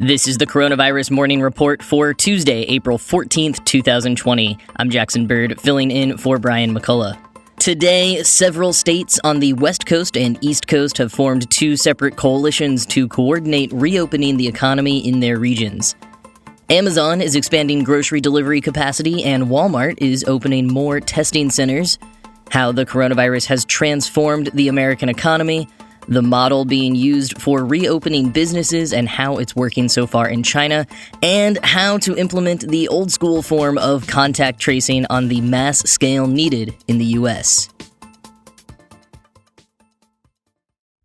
This is the Coronavirus Morning Report for Tuesday, April 14th, 2020. I'm Jackson Bird, filling in for Brian McCullough. Today, several states on the West Coast and East Coast have formed two separate coalitions to coordinate reopening the economy in their regions. Amazon is expanding grocery delivery capacity, and Walmart is opening more testing centers. How the coronavirus has transformed the American economy, the model being used for reopening businesses and how it's working so far in China, and how to implement the old-school form of contact tracing on the mass scale needed in the U.S.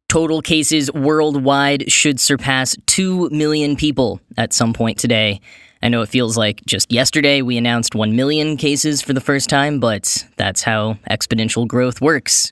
Total cases worldwide should surpass 2 million people at some point today. I know it feels like just yesterday we announced 1 million cases for the first time, but that's how exponential growth works,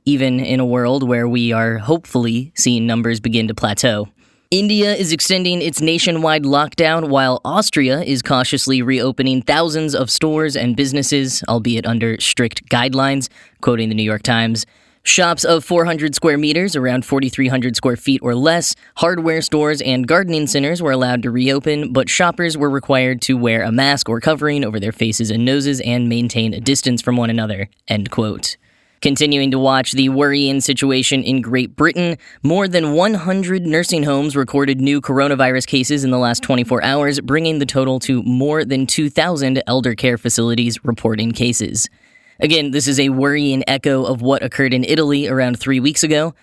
even in a world where we are hopefully seeing numbers begin to plateau. India is extending its nationwide lockdown, while Austria is cautiously reopening thousands of stores and businesses, albeit under strict guidelines, quoting the New York Times. Shops of 400 square meters, around 4,300 square feet or less, hardware stores and gardening centers were allowed to reopen, but shoppers were required to wear a mask or covering over their faces and noses and maintain a distance from one another, end quote. Continuing to watch the worrying situation in Great Britain, more than 100 nursing homes recorded new coronavirus cases in the last 24 hours, bringing the total to more than 2,000 elder care facilities reporting cases. Again, this is a worrying echo of what occurred in Italy around 3 weeks ago.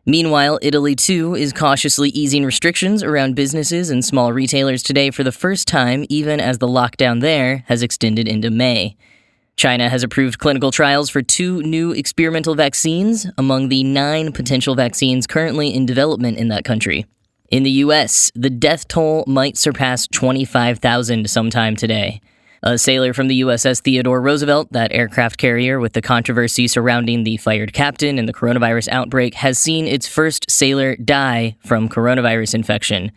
Meanwhile, Italy, too, is cautiously easing restrictions around businesses and small retailers today for the first time, even as the lockdown there has extended into May. China has approved clinical trials for 2 new experimental vaccines among the 9 potential vaccines currently in development in that country. In the U.S., the death toll might surpass 25,000 sometime today. A sailor from the USS Theodore Roosevelt, that aircraft carrier with the controversy surrounding the fired captain and the coronavirus outbreak, has seen its first sailor die from coronavirus infection.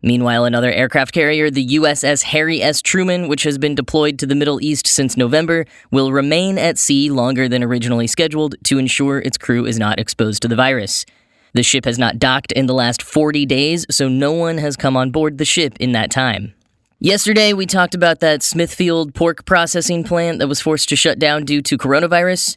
Meanwhile, another aircraft carrier, the USS Harry S. Truman, which has been deployed to the Middle East since November, will remain at sea longer than originally scheduled to ensure its crew is not exposed to the virus. The ship has not docked in the last 40 days, so no one has come on board the ship in that time. Yesterday, we talked about that Smithfield pork processing plant that was forced to shut down due to coronavirus.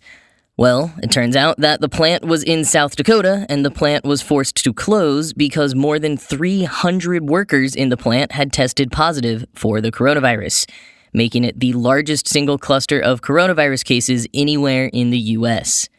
Well, it turns out that the plant was in South Dakota, and the plant was forced to close because more than 300 workers in the plant had tested positive for the coronavirus, making it the largest single cluster of coronavirus cases anywhere in the U.S.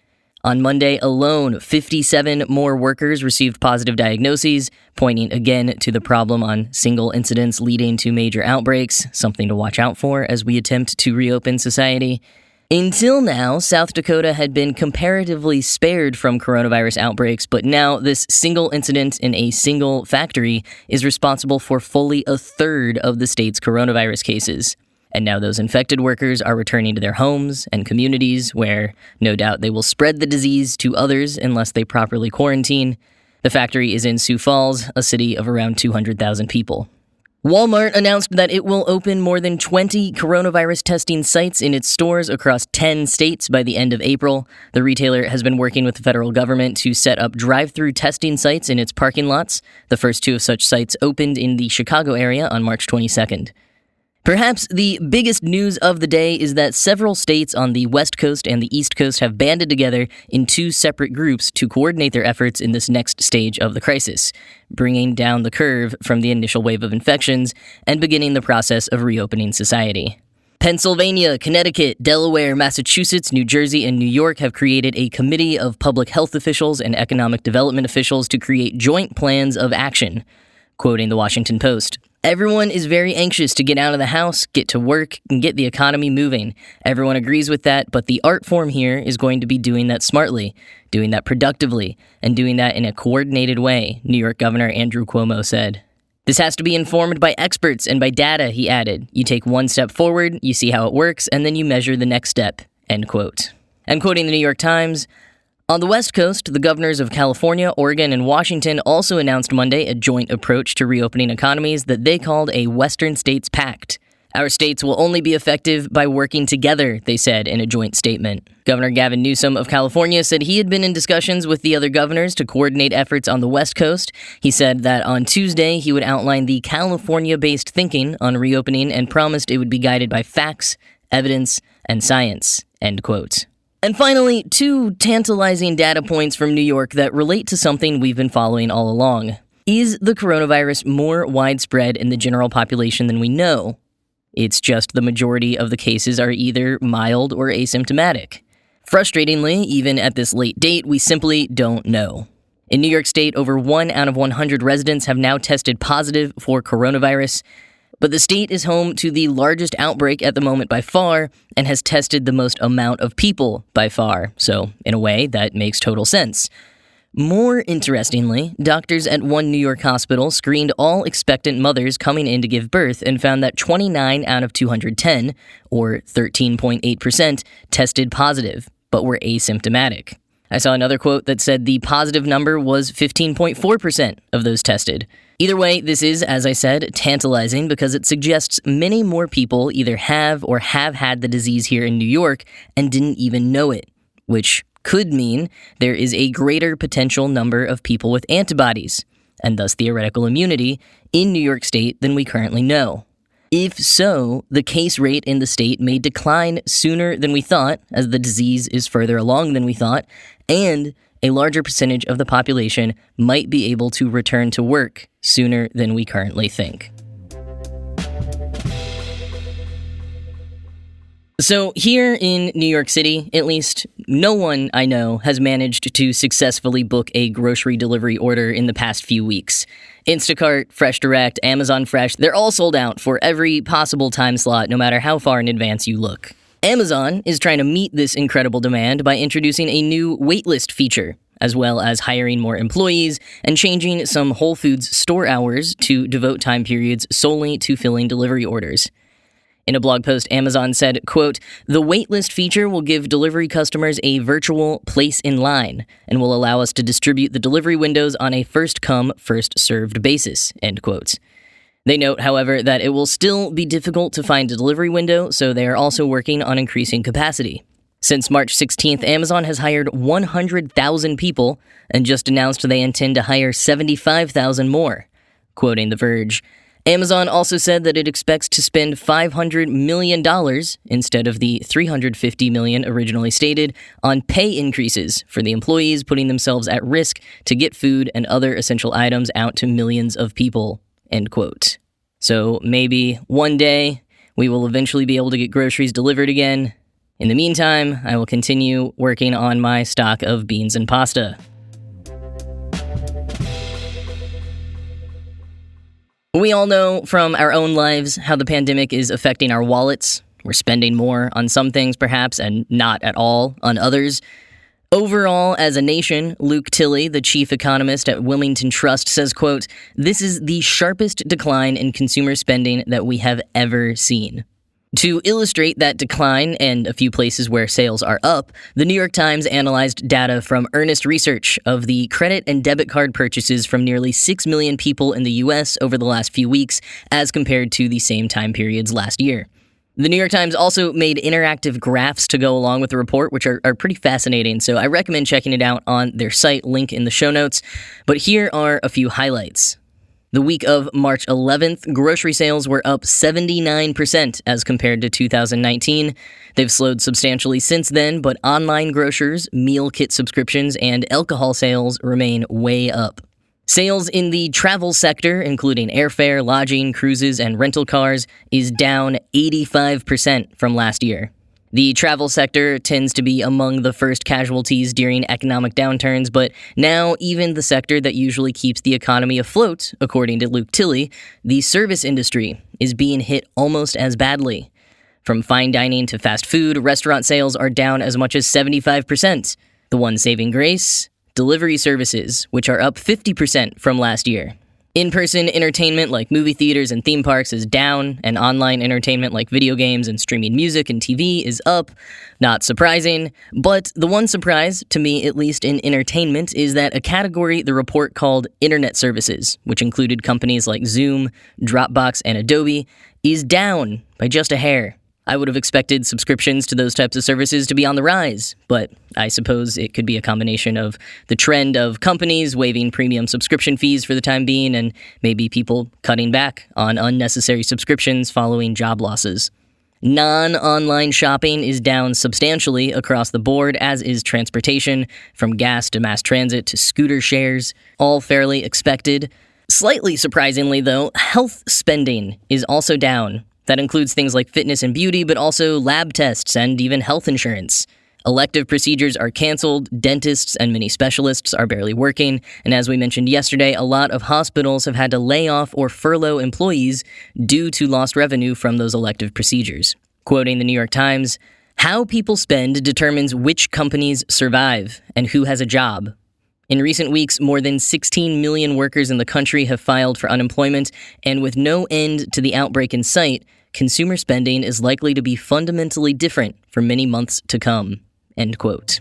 On Monday alone, 57 more workers received positive diagnoses, pointing again to the problem on single incidents leading to major outbreaks, something to watch out for as we attempt to reopen society. Until now, South Dakota had been comparatively spared from coronavirus outbreaks, but now this single incident in a single factory is responsible for fully a third of the state's coronavirus cases. And now those infected workers are returning to their homes and communities where, no doubt, they will spread the disease to others unless they properly quarantine. The factory is in Sioux Falls, a city of around 200,000 people. Walmart announced that it will open more than 20 coronavirus testing sites in its stores across 10 states by the end of April. The retailer has been working with the federal government to set up drive-through testing sites in its parking lots. The first 2 of such sites opened in the Chicago area on March 22nd. Perhaps the biggest news of the day is that several states on the West Coast and the East Coast have banded together in 2 separate groups to coordinate their efforts in this next stage of the crisis, bringing down the curve from the initial wave of infections and beginning the process of reopening society. Pennsylvania, Connecticut, Delaware, Massachusetts, New Jersey, and New York have created a committee of public health officials and economic development officials to create joint plans of action, quoting the Washington Post. Everyone is very anxious to get out of the house, get to work, and get the economy moving. Everyone agrees with that, but the art form here is going to be doing that smartly, doing that productively, and doing that in a coordinated way, New York Governor Andrew Cuomo said. This has to be informed by experts and by data, he added. You take one step forward, you see how it works, and then you measure the next step, end quote. And quoting the New York Times, on the West Coast, the governors of California, Oregon, and Washington also announced Monday a joint approach to reopening economies that they called a Western States Pact. Our states will only be effective by working together, they said in a joint statement. Governor Gavin Newsom of California said he had been in discussions with the other governors to coordinate efforts on the West Coast. He said that on Tuesday he would outline the California-based thinking on reopening and promised it would be guided by facts, evidence, and science, end quote. And finally, 2 tantalizing data points from New York that relate to something we've been following all along. Is the coronavirus more widespread in the general population than we know? It's just the majority of the cases are either mild or asymptomatic. Frustratingly, even at this late date, we simply don't know. In New York State, over 1 out of 100 residents have now tested positive for coronavirus, but the state is home to the largest outbreak at the moment by far and has tested the most amount of people by far, so in a way, that makes total sense. More interestingly, doctors at one New York hospital screened all expectant mothers coming in to give birth and found that 29 out of 210, or 13.8%, tested positive, but were asymptomatic. I saw another quote that said the positive number was 15.4% of those tested. Either way, this is, as I said, tantalizing because it suggests many more people either have or have had the disease here in New York and didn't even know it, which could mean there is a greater potential number of people with antibodies, and thus theoretical immunity, in New York State than we currently know. If so, the case rate in the state may decline sooner than we thought, as the disease is further along than we thought, and a larger percentage of the population might be able to return to work sooner than we currently think. So here in New York City, at least, no one I know has managed to successfully book a grocery delivery order in the past few weeks. Instacart, FreshDirect, Amazon Fresh, they're all sold out for every possible time slot, no matter how far in advance you look. Amazon is trying to meet this incredible demand by introducing a new waitlist feature, as well as hiring more employees and changing some Whole Foods store hours to devote time periods solely to filling delivery orders. In a blog post, Amazon said, quote, "The waitlist feature will give delivery customers a virtual place in line and will allow us to distribute the delivery windows on a first-come, first-served basis," end quote. They note, however, that it will still be difficult to find a delivery window, so they are also working on increasing capacity. Since March 16th, Amazon has hired 100,000 people and just announced they intend to hire 75,000 more. Quoting The Verge, Amazon also said that it expects to spend $500 million instead of the $350 million originally stated on pay increases for the employees putting themselves at risk to get food and other essential items out to millions of people, end quote. So maybe one day we will eventually be able to get groceries delivered again. In the meantime, I will continue working on my stock of beans and pasta. We all know from our own lives how the pandemic is affecting our wallets. We're spending more on some things, perhaps, and not at all on others. Overall, as a nation, Luke Tilley, the chief economist at Wilmington Trust, says, quote, "This is the sharpest decline in consumer spending that we have ever seen." To illustrate that decline and a few places where sales are up, the New York Times analyzed data from Earnest Research of the credit and debit card purchases from nearly 6 million people in the U.S. over the last few weeks as compared to the same time periods last year. The New York Times also made interactive graphs to go along with the report, which are pretty fascinating, so I recommend checking it out on their site, link in the show notes. But here are a few highlights. The week of March 11th, grocery sales were up 79% as compared to 2019. They've slowed substantially since then, but online grocers, meal kit subscriptions, and alcohol sales remain way up. Sales in the travel sector, including airfare, lodging, cruises, and rental cars, is down 85% from last year. The travel sector tends to be among the first casualties during economic downturns, but now even the sector that usually keeps the economy afloat, according to Luke Tilley, the service industry, is being hit almost as badly. From fine dining to fast food, restaurant sales are down as much as 75%. The one saving grace? Delivery services, which are up 50% from last year. In-person entertainment like movie theaters and theme parks is down, and online entertainment like video games and streaming music and TV is up. Not surprising, but the one surprise, to me at least in entertainment, is that a category the report called Internet Services, which included companies like Zoom, Dropbox, and Adobe, is down by just a hair. I would have expected subscriptions to those types of services to be on the rise, but I suppose it could be a combination of the trend of companies waiving premium subscription fees for the time being and maybe people cutting back on unnecessary subscriptions following job losses. Non-online shopping is down substantially across the board, as is transportation, from gas to mass transit to scooter shares, all fairly expected. Slightly surprisingly, though, health spending is also down. That includes things like fitness and beauty, but also lab tests and even health insurance. Elective procedures are canceled, dentists and many specialists are barely working, and as we mentioned yesterday, a lot of hospitals have had to lay off or furlough employees due to lost revenue from those elective procedures. Quoting the New York Times, "How people spend determines which companies survive and who has a job. In recent weeks, more than 16 million workers in the country have filed for unemployment, and with no end to the outbreak in sight, consumer spending is likely to be fundamentally different for many months to come." End quote.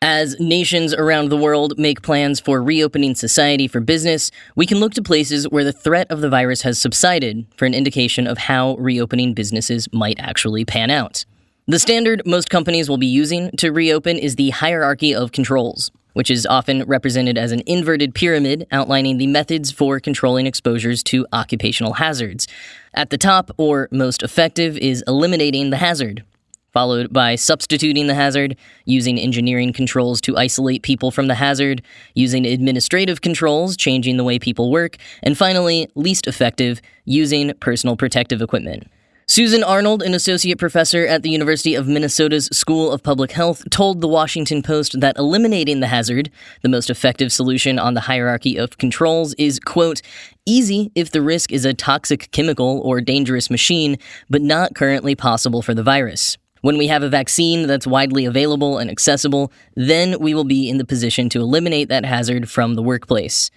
As nations around the world make plans for reopening society for business, we can look to places where the threat of the virus has subsided for an indication of how reopening businesses might actually pan out. The standard most companies will be using to reopen is the hierarchy of controls, which is often represented as an inverted pyramid outlining the methods for controlling exposures to occupational hazards. At the top, or most effective, is eliminating the hazard, followed by substituting the hazard, using engineering controls to isolate people from the hazard, using administrative controls, changing the way people work, and finally, least effective, using personal protective equipment. Susan Arnold, an associate professor at the University of Minnesota's School of Public Health, told The Washington Post that eliminating the hazard, the most effective solution on the hierarchy of controls, is, quote, easy if the risk is a toxic chemical or dangerous machine, but not currently possible for the virus. When we have a vaccine that's widely available and accessible, then we will be in the position to eliminate that hazard from the workplace.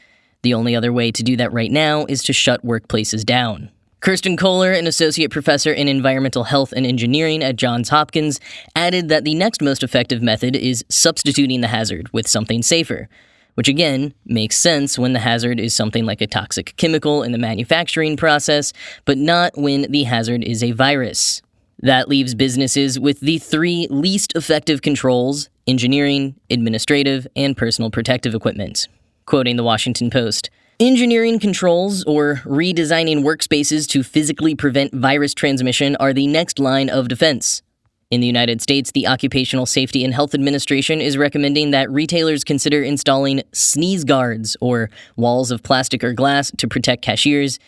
The only other way to do that right now is to shut workplaces down. Kirsten Kohler, an associate professor in environmental health and engineering at Johns Hopkins, added that the next most effective method is substituting the hazard with something safer, which again makes sense when the hazard is something like a toxic chemical in the manufacturing process, but not when the hazard is a virus. That leaves businesses with the three least effective controls: engineering, administrative, and personal protective equipment. Quoting the Washington Post, "Engineering controls, or redesigning workspaces to physically prevent virus transmission, are the next line of defense. In the United States, the Occupational Safety and Health Administration is recommending that retailers consider installing sneeze guards, or walls of plastic or glass, to protect cashiers.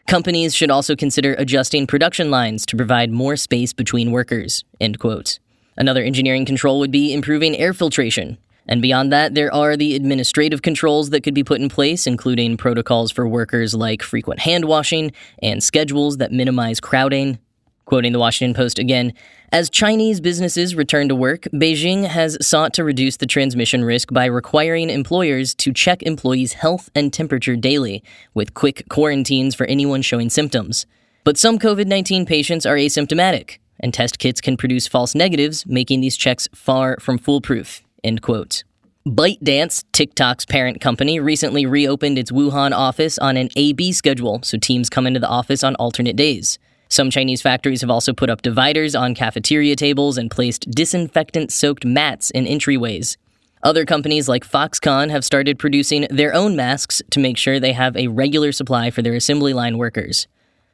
Companies should also consider adjusting production lines to provide more space between workers." End quote. Another engineering control would be improving air filtration. And beyond that, there are the administrative controls that could be put in place, including protocols for workers like frequent hand washing and schedules that minimize crowding. Quoting the Washington Post again, "As Chinese businesses return to work, Beijing has sought to reduce the transmission risk by requiring employers to check employees' health and temperature daily, with quick quarantines for anyone showing symptoms. But some COVID-19 patients are asymptomatic, and test kits can produce false negatives, making these checks far from foolproof." End quote. ByteDance, TikTok's parent company, recently reopened its Wuhan office on an A-B schedule, so teams come into the office on alternate days. Some Chinese factories have also put up dividers on cafeteria tables and placed disinfectant-soaked mats in entryways. Other companies like Foxconn have started producing their own masks to make sure they have a regular supply for their assembly line workers.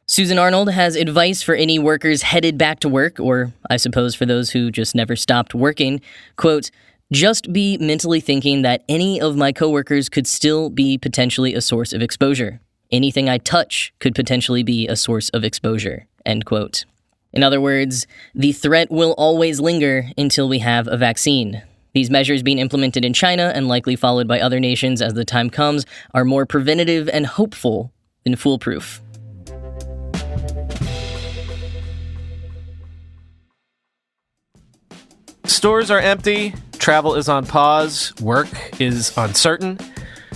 Susan Arnold has advice for any workers headed back to work, or I suppose for those who just never stopped working. Quote, "Just be mentally thinking that any of my coworkers could still be potentially a source of exposure. Anything I touch could potentially be a source of exposure." End quote. In other words, the threat will always linger until we have a vaccine. These measures being implemented in China and likely followed by other nations as the time comes are more preventative and hopeful than foolproof. Stores are empty, travel is on pause, work is uncertain.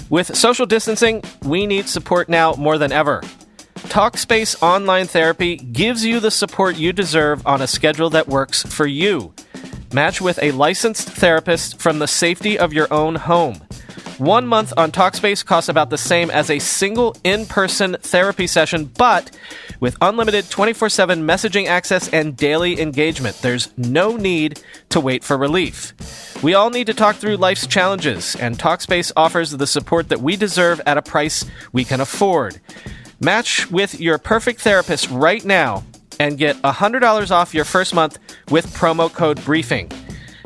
With social distancing, we need support now more than ever. Talkspace Online Therapy gives you the support you deserve on a schedule that works for you. Match with a licensed therapist from the safety of your own home. 1 month on Talkspace costs about the same as a single in-person therapy session, but with unlimited 24/7 messaging access and daily engagement, there's no need to wait for relief. We all need to talk through life's challenges, and Talkspace offers the support that we deserve at a price we can afford. Match with your perfect therapist right now and get $100 off your first month with promo code BRIEFING.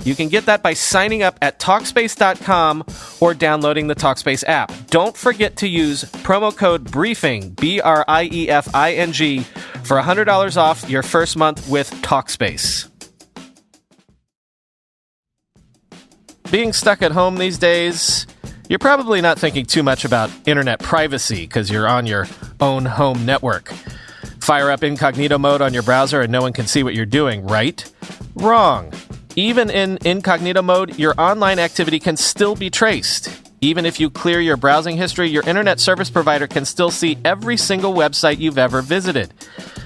You can get that by signing up at Talkspace.com or downloading the Talkspace app. Don't forget to use promo code BRIEFING, BRIEFING, for $100 off your first month with Talkspace. Being stuck at home these days, you're probably not thinking too much about internet privacy because you're on your own home network. Fire up incognito mode on your browser and no one can see what you're doing, right? Wrong. Even in incognito mode, your online activity can still be traced. Even if you clear your browsing history, your internet service provider can still see every single website you've ever visited.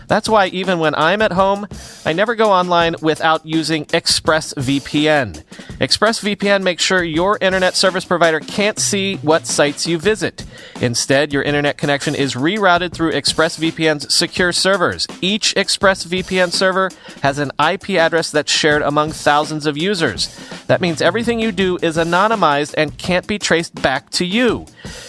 That's why even when I'm at home, I never go online without using ExpressVPN. ExpressVPN makes sure your internet service provider can't see what sites you visit. Instead, your internet connection is rerouted through ExpressVPN's secure servers. Each ExpressVPN server has an IP address that's shared among thousands of users. That means everything you do is anonymized and can't be traced back to you.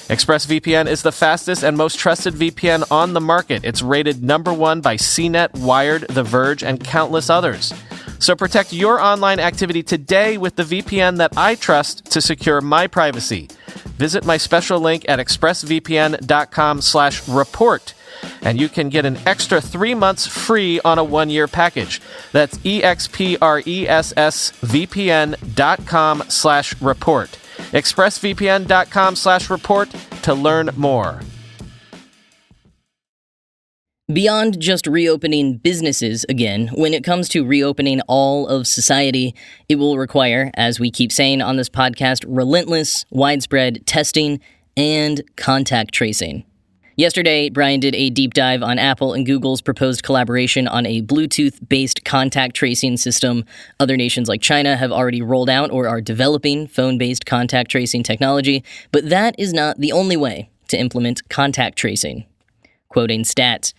ExpressVPN is the fastest and most trusted VPN on the market. It's rated number 1 by CNET, Wired, The Verge, and countless others. So protect your online activity today with the VPN that I trust to secure my privacy. Visit my special link at expressvpn.com/report, and you can get an extra 3 months free on a 1-year package. That's expressvpn.com/report. expressvpn.com/report to learn more. Beyond just reopening businesses again, when it comes to reopening all of society, it will require, as we keep saying on this podcast, relentless, widespread testing and contact tracing. Yesterday, Brian did a deep dive on Apple and Google's proposed collaboration on a Bluetooth-based contact tracing system. Other nations like China have already rolled out or are developing phone-based contact tracing technology, but that is not the only way to implement contact tracing. Quoting stats,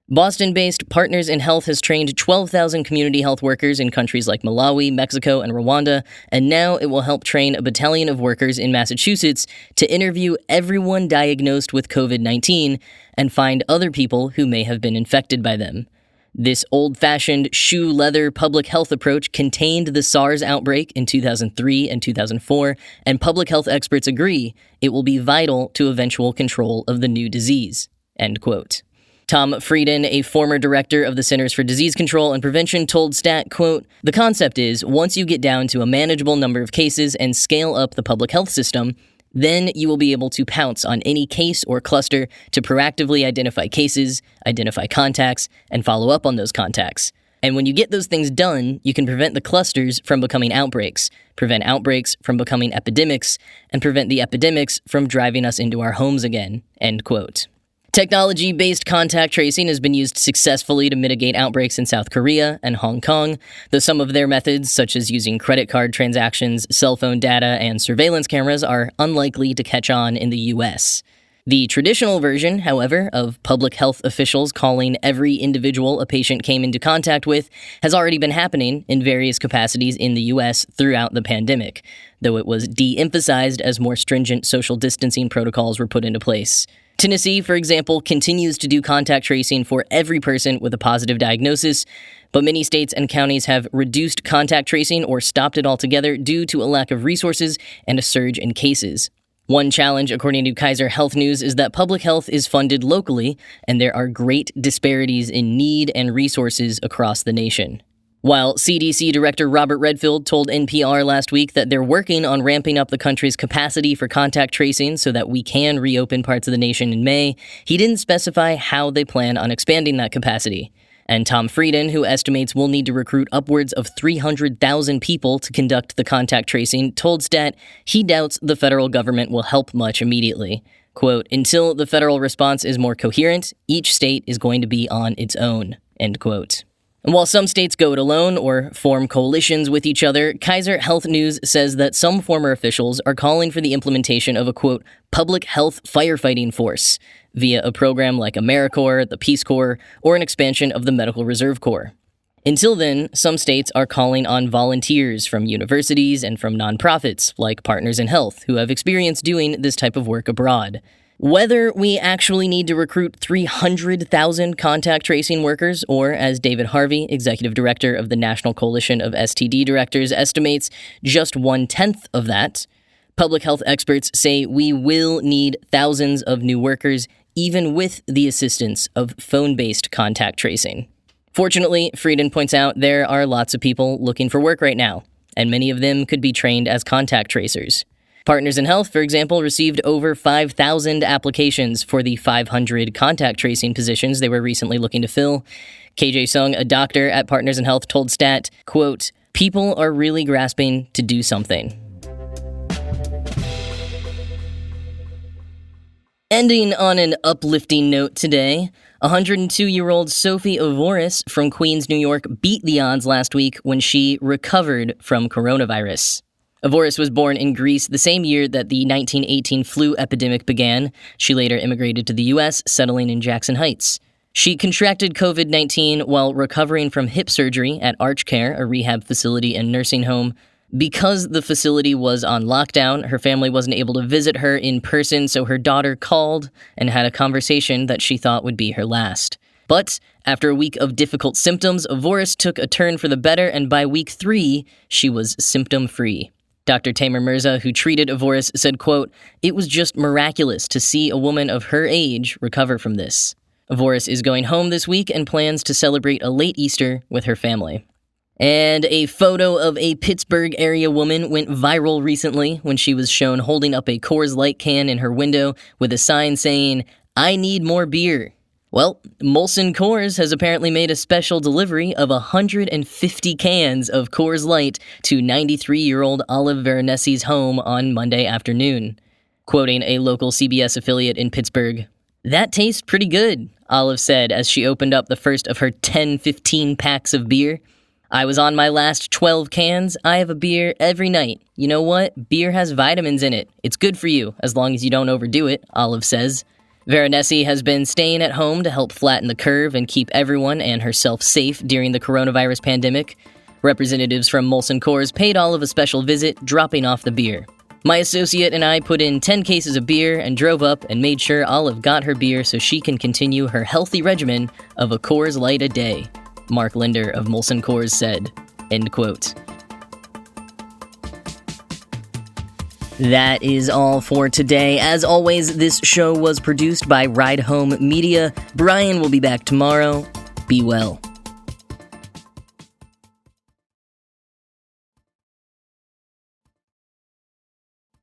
Boston-based Partners in Health has trained 12,000 community health workers in countries like Malawi, Mexico, and Rwanda, and now it will help train a battalion of workers in Massachusetts to interview everyone diagnosed with COVID-19 and find other people who may have been infected by them. This old-fashioned shoe leather public health approach contained the SARS outbreak in 2003 and 2004, and public health experts agree it will be vital to eventual control of the new disease. End quote. Tom Frieden, a former director of the Centers for Disease Control and Prevention, told Stat, quote, "The concept is, once you get down to a manageable number of cases and scale up the public health system, then you will be able to pounce on any case or cluster to proactively identify cases, identify contacts, and follow up on those contacts. And when you get those things done, you can prevent the clusters from becoming outbreaks, prevent outbreaks from becoming epidemics, and prevent the epidemics from driving us into our homes again." End quote. Technology-based contact tracing has been used successfully to mitigate outbreaks in South Korea and Hong Kong, though some of their methods, such as using credit card transactions, cell phone data, and surveillance cameras, are unlikely to catch on in the U.S. The traditional version, however, of public health officials calling every individual a patient came into contact with has already been happening in various capacities in the U.S. throughout the pandemic, though it was de-emphasized as more stringent social distancing protocols were put into place. Tennessee, for example, continues to do contact tracing for every person with a positive diagnosis, but many states and counties have reduced contact tracing or stopped it altogether due to a lack of resources and a surge in cases. One challenge, according to Kaiser Health News, is that public health is funded locally, and there are great disparities in need and resources across the nation. While CDC Director Robert Redfield told NPR last week that they're working on ramping up the country's capacity for contact tracing so that we can reopen parts of the nation in May, he didn't specify how they plan on expanding that capacity. And Tom Frieden, who estimates we'll need to recruit upwards of 300,000 people to conduct the contact tracing, told Stat he doubts the federal government will help much immediately. Quote, "Until the federal response is more coherent, each state is going to be on its own," end quote. And while some states go it alone or form coalitions with each other, Kaiser Health News says that some former officials are calling for the implementation of a, quote, public health firefighting force via a program like AmeriCorps, the Peace Corps, or an expansion of the Medical Reserve Corps. Until then, some states are calling on volunteers from universities and from nonprofits like Partners in Health who have experience doing this type of work abroad. Whether we actually need to recruit 300,000 contact tracing workers, or as David Harvey, executive director of the National Coalition of STD Directors, estimates, just 1/10 of that, public health experts say we will need thousands of new workers, even with the assistance of phone-based contact tracing. Fortunately, Frieden points out there are lots of people looking for work right now, and many of them could be trained as contact tracers. Partners in Health, for example, received over 5,000 applications for the 500 contact tracing positions they were recently looking to fill. KJ Sung, a doctor at Partners in Health, told Stat, quote, "People are really grasping to do something." Ending on an uplifting note today, 102-year-old Sophie Avoris from Queens, New York, beat the odds last week when she recovered from coronavirus. Avoris was born in Greece the same year that the 1918 flu epidemic began. She later immigrated to the U.S., settling in Jackson Heights. She contracted COVID-19 while recovering from hip surgery at Arch Care, a rehab facility and nursing home. Because the facility was on lockdown, her family wasn't able to visit her in person, so her daughter called and had a conversation that she thought would be her last. But after a week of difficult symptoms, Avoris took a turn for the better, and by week 3, she was symptom-free. Dr. Tamer Mirza, who treated Avoris, said, quote, "It was just miraculous to see a woman of her age recover from this." Avoris is going home this week and plans to celebrate a late Easter with her family. And a photo of a Pittsburgh area woman went viral recently when she was shown holding up a Coors Light can in her window with a sign saying, "I need more beer." Well, Molson Coors has apparently made a special delivery of 150 cans of Coors Light to 93-year-old Olive Veronesi's home on Monday afternoon. Quoting a local CBS affiliate in Pittsburgh, "That tastes pretty good," Olive said as she opened up the first of her 10-15 packs of beer. "I was on my last 12 cans. I have a beer every night. You know what? Beer has vitamins in it. It's good for you, as long as you don't overdo it," Olive says. Veronesi has been staying at home to help flatten the curve and keep everyone and herself safe during the coronavirus pandemic. Representatives from Molson Coors paid Olive a special visit, dropping off the beer. "My associate and I put in 10 cases of beer and drove up and made sure Olive got her beer so she can continue her healthy regimen of a Coors Light a day," Mark Linder of Molson Coors said, end quote. That is all for today. As always, this show was produced by Ride Home Media. Brian will be back tomorrow. Be well.